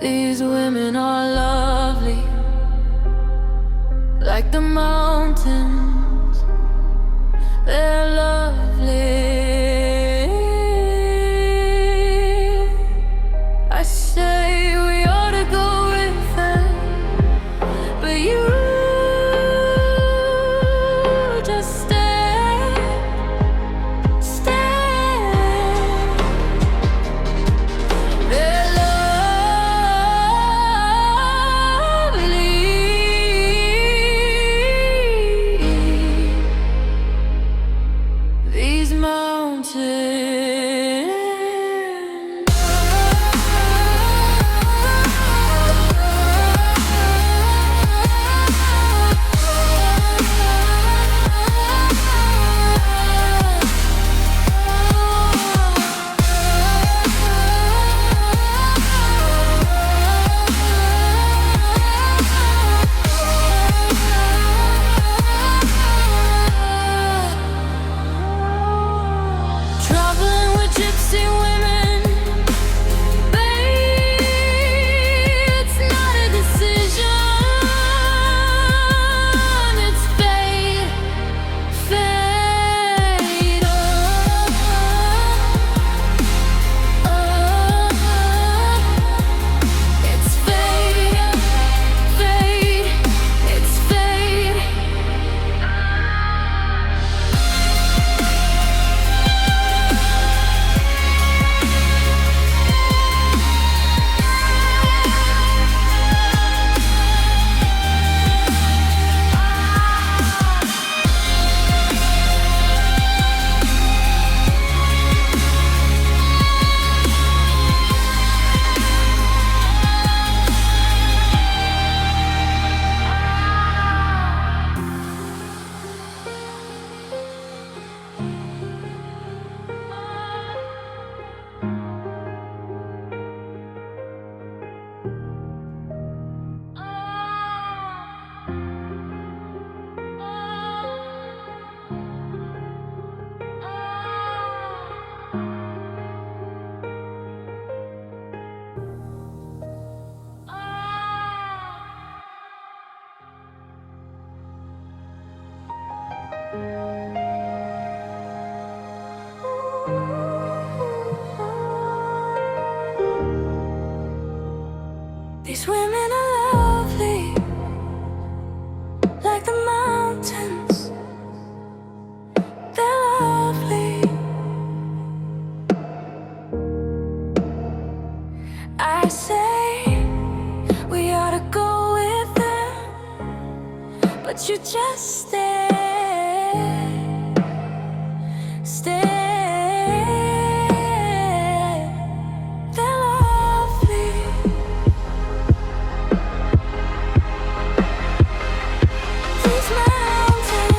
These women are lovely, like the mountains. They're lovely. I say we ought to go with them, but you just stay, stay. They're these mountains. Traveling with gypsy women, babe, it's not a decision, it's fate, fate. It's fate, fate, it's fate. These women are lovely, like the mountains. They're lovely. I say we ought to go with them, but you just stay, stay. They're lovely. These mountains.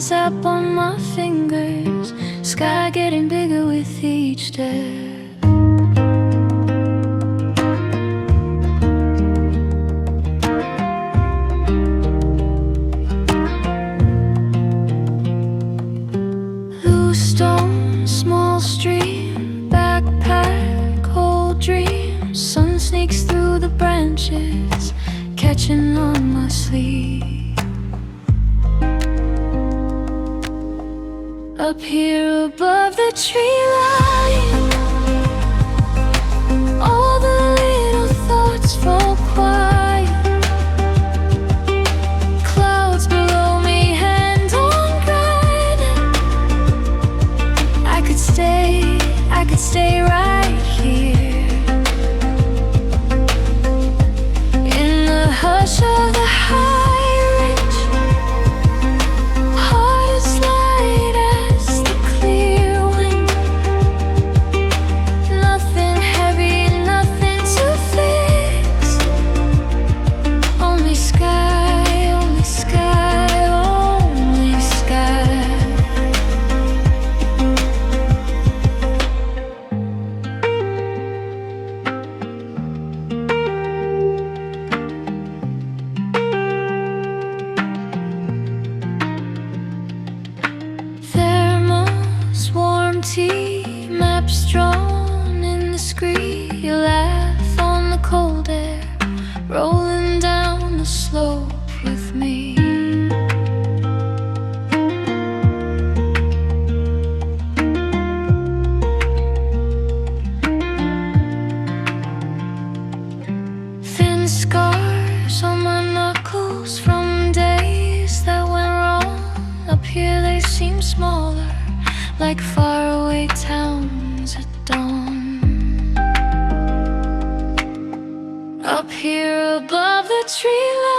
sap on my fingers, sky getting bigger with each step. Loose stone, small stream, backpack, old dreams. Sun sneaks through the branches, catching on my sleeve. Up here above the tree line, all the little thoughts fall quiet. Clouds below me, hand on granite. I could stay right here in the hush of the high ridge. Heart is light as the clear wind. Nothing heavy, nothing to fix. Only sky, only sky, only sky. Thermos, warm tea, maps drawn in the screen. You laugh on the cold air, rolling down the slope with me. Thin scars on my knuckles from days that went wrong. Up here they seem smaller, like faraway towns at dawn. Up here above the tree line,